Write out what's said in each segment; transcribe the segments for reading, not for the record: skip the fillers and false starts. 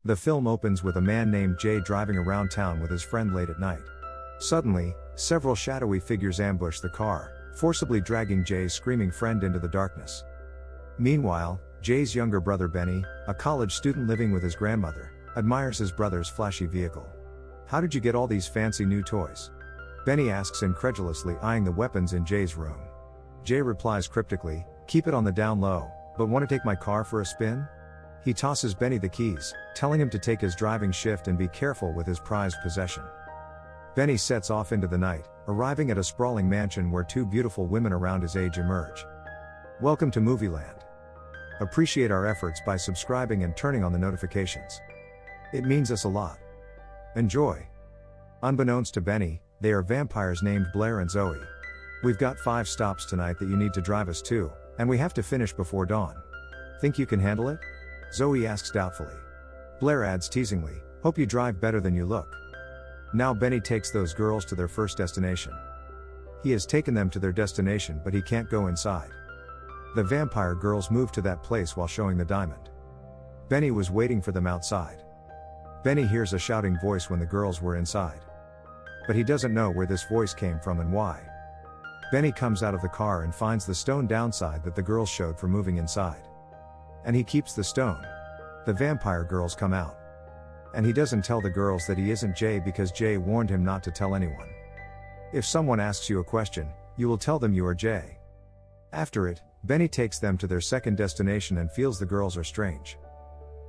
The film opens with a man named Jay driving around town with his friend late at night. Suddenly, several shadowy figures ambush the car, forcibly dragging Jay's screaming friend into the darkness. Meanwhile, Jay's younger brother Benny, a college student living with his grandmother, admires his brother's flashy vehicle. "How did you get all these fancy new toys?" Benny asks incredulously, eyeing the weapons in Jay's room. Jay replies cryptically, "Keep it on the down low, but want to take my car for a spin?" He tosses Benny the keys, telling him to take his driving shift and be careful with his prized possession. Benny sets off into the night, arriving at a sprawling mansion where two beautiful women around his age emerge. Welcome to Movieland. Appreciate our efforts by subscribing and turning on the notifications. It means us a lot. Enjoy. Unbeknownst to Benny, they are vampires named Blair and Zoe. "We've got 5 stops tonight that you need to drive us to, and we have to finish before dawn. Think you can handle it?" Zoe asks doubtfully. Blair adds teasingly, "Hope you drive better than you look." Now Benny takes those girls to their first destination. He has taken them to their destination, but he can't go inside. The vampire girls move to that place while showing the diamond. Benny was waiting for them outside. Benny hears a shouting voice when the girls were inside. But he doesn't know where this voice came from and why. Benny comes out of the car and finds the stone downside that the girls showed for moving inside. And he keeps the stone. The vampire girls come out. And he doesn't tell the girls that he isn't Jay because Jay warned him not to tell anyone. If someone asks you a question, you will tell them you are Jay. After it, Benny takes them to their second destination and feels the girls are strange.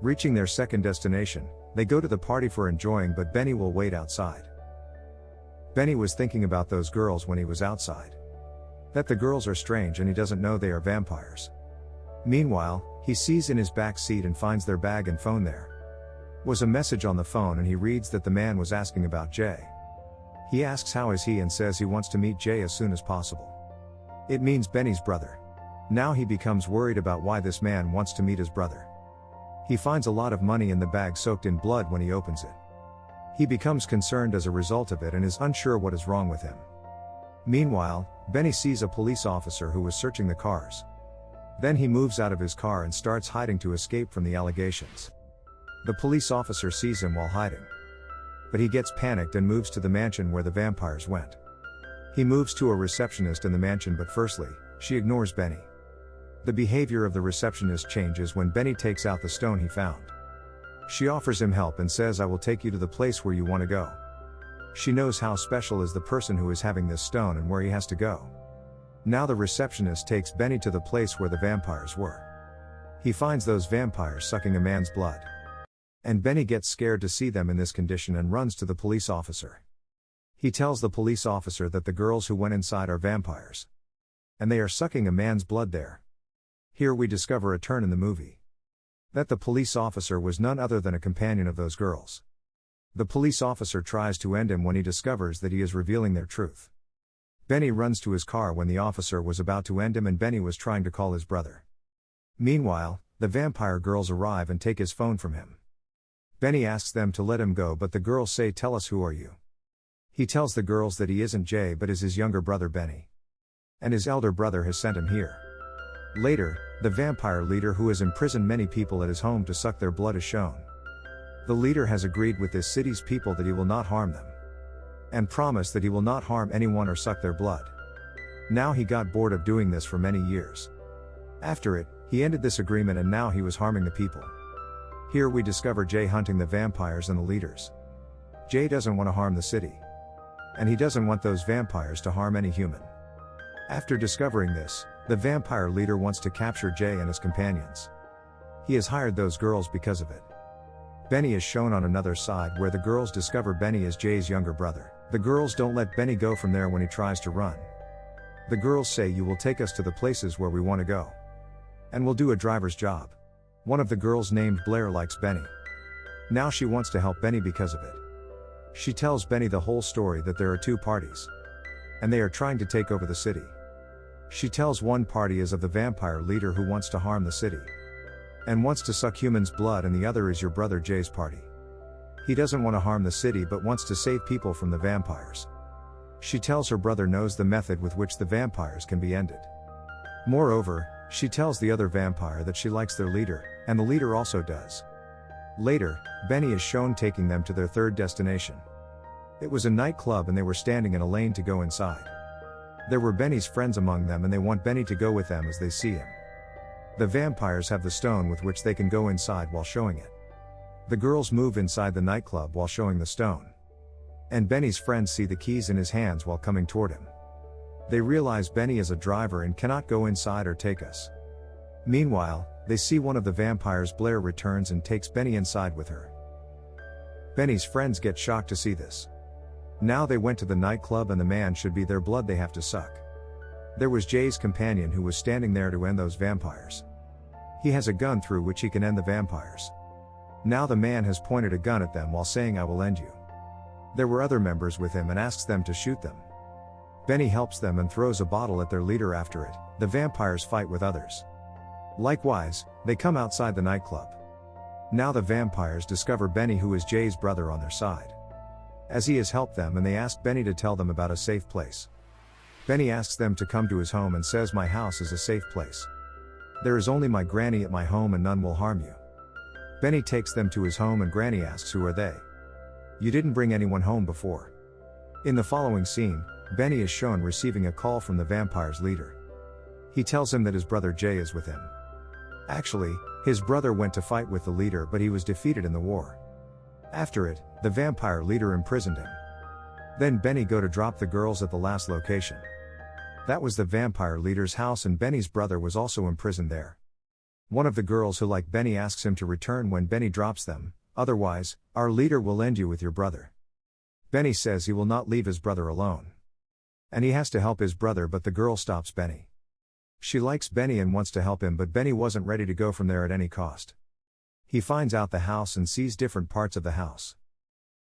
Reaching their second destination, they go to the party for enjoying, but Benny will wait outside. Benny was thinking about those girls when he was outside. That the girls are strange and he doesn't know they are vampires. Meanwhile, he sees in his back seat and finds their bag and phone there. Was a message on the phone and he reads that the man was asking about Jay. He asks how is he and says he wants to meet Jay as soon as possible. It means Benny's brother. Now he becomes worried about why this man wants to meet his brother. He finds a lot of money in the bag soaked in blood when he opens it. He becomes concerned as a result of it and is unsure what is wrong with him. Meanwhile, Benny sees a police officer who was searching the cars. Then he moves out of his car and starts hiding to escape from the allegations. The police officer sees him while hiding. But he gets panicked and moves to the mansion where the vampires went. He moves to a receptionist in the mansion, but firstly, she ignores Benny. The behavior of the receptionist changes when Benny takes out the stone he found. She offers him help and says, "I will take you to the place where you want to go." She knows how special is the person who is having this stone and where he has to go. Now the receptionist takes Benny to the place where the vampires were. He finds those vampires sucking a man's blood. And Benny gets scared to see them in this condition and runs to the police officer. He tells the police officer that the girls who went inside are vampires. And they are sucking a man's blood there. Here we discover a turn in the movie. That the police officer was none other than a companion of those girls. The police officer tries to end him when he discovers that he is revealing their truth. Benny runs to his car when the officer was about to end him and Benny was trying to call his brother. Meanwhile, the vampire girls arrive and take his phone from him. Benny asks them to let him go, but the girls say, "Tell us, who are you?" He tells the girls that he isn't Jay but is his younger brother Benny. And his elder brother has sent him here. Later, the vampire leader who has imprisoned many people at his home to suck their blood is shown. The leader has agreed with this city's people that he will not harm them. And promised that he will not harm anyone or suck their blood. Now he got bored of doing this for many years. After it, he ended this agreement and now he was harming the people. Here we discover Jay hunting the vampires and the leaders. Jay doesn't want to harm the city. And he doesn't want those vampires to harm any human. After discovering this, the vampire leader wants to capture Jay and his companions. He has hired those girls because of it. Benny is shown on another side where the girls discover Benny is Jay's younger brother. The girls don't let Benny go from there when he tries to run. The girls say, "You will take us to the places where we want to go. And we'll do a driver's job." One of the girls named Blair likes Benny. Now she wants to help Benny because of it. She tells Benny the whole story, that there are 2 parties. And they are trying to take over the city. She tells one party is of the vampire leader who wants to harm the city. And wants to suck humans' blood, and the other is your brother Jay's party. He doesn't want to harm the city but wants to save people from the vampires. She tells her brother knows the method with which the vampires can be ended. Moreover, she tells the other vampire that she likes their leader, and the leader also does. Later, Benny is shown taking them to their third destination. It was a nightclub and they were standing in a lane to go inside. There were Benny's friends among them and they want Benny to go with them as they see him. The vampires have the stone with which they can go inside while showing it. The girls move inside the nightclub while showing the stone. And Benny's friends see the keys in his hands while coming toward him. They realize Benny is a driver and cannot go inside or take us. Meanwhile, they see one of the vampires. Blair returns and takes Benny inside with her. Benny's friends get shocked to see this. Now they went to the nightclub and the man should be their blood they have to suck. There was Jay's companion who was standing there to end those vampires. He has a gun through which he can end the vampires. Now the man has pointed a gun at them while saying, "I will end you." There were other members with him and asks them to shoot them. Benny helps them and throws a bottle at their leader. After it, the vampires fight with others. Likewise, they come outside the nightclub. Now the vampires discover Benny, who is Jay's brother, on their side. As he has helped them, and they ask Benny to tell them about a safe place. Benny asks them to come to his home and says, "My house is a safe place. There is only my granny at my home and none will harm you." Benny takes them to his home and Granny asks, "Who are they? You didn't bring anyone home before." In the following scene, Benny is shown receiving a call from the vampire's leader. He tells him that his brother Jay is with him. Actually, his brother went to fight with the leader but he was defeated in the war. After it, the vampire leader imprisoned him. Then Benny go to drop the girls at the last location. That was the vampire leader's house and Benny's brother was also imprisoned there. One of the girls who like Benny asks him to return when Benny drops them, "Otherwise, our leader will end you with your brother." Benny says he will not leave his brother alone. And he has to help his brother, but the girl stops Benny. She likes Benny and wants to help him, but Benny wasn't ready to go from there at any cost. He finds out the house and sees different parts of the house.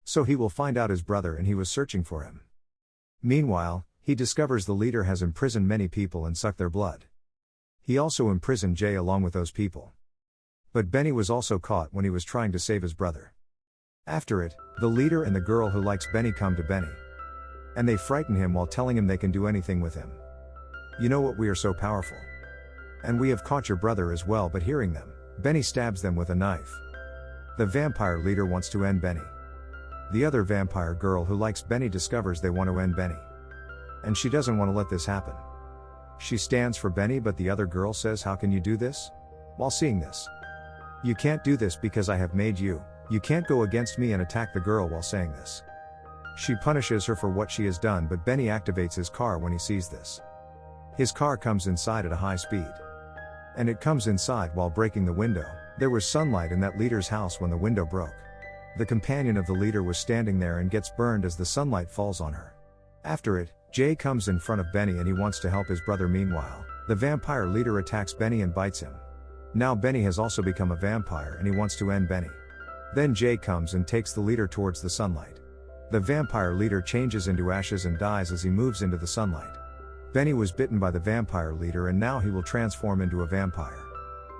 So he will find out his brother and he was searching for him. Meanwhile, he discovers the leader has imprisoned many people and sucked their blood. He also imprisoned Jay along with those people. But Benny was also caught when he was trying to save his brother. After it, the leader and the girl who likes Benny come to Benny. And they frighten him while telling him they can do anything with him. "You know what, we are so powerful. And we have caught your brother as well," but hearing them, Benny stabs them with a knife. The vampire leader wants to end Benny. The other vampire girl who likes Benny discovers they want to end Benny. And she doesn't want to let this happen. She stands for Benny, but the other girl says, "How can you do this?" While seeing this, "You can't do this because I have made you. You can't go against me and attack the girl." While saying this, she punishes her for what she has done, but Benny activates his car when he sees this. His car comes inside at a high speed. And it comes inside while breaking the window. There was sunlight in that leader's house when the window broke. The companion of the leader was standing there and gets burned as the sunlight falls on her. After it, Jay comes in front of Benny and he wants to help his brother. Meanwhile, the vampire leader attacks Benny and bites him. Now Benny has also become a vampire and he wants to end Benny. Then Jay comes and takes the leader towards the sunlight. The vampire leader changes into ashes and dies as he moves into the sunlight. Benny was bitten by the vampire leader and now he will transform into a vampire.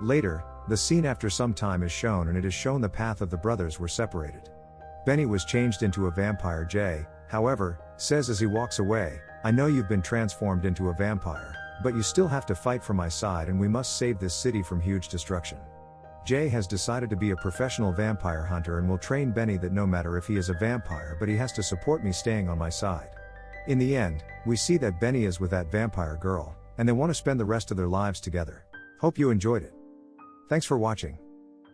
Later, the scene after some time is shown and it is shown the path of the brothers were separated. Benny was changed into a vampire. Jay, however, says as he walks away, "I know you've been transformed into a vampire, but you still have to fight for my side and we must save this city from huge destruction." Jay has decided to be a professional vampire hunter and will train Benny that no matter if he is a vampire, but he has to support me staying on my side. In the end, we see that Benny is with that vampire girl, and they want to spend the rest of their lives together. Hope you enjoyed it. Thanks for watching.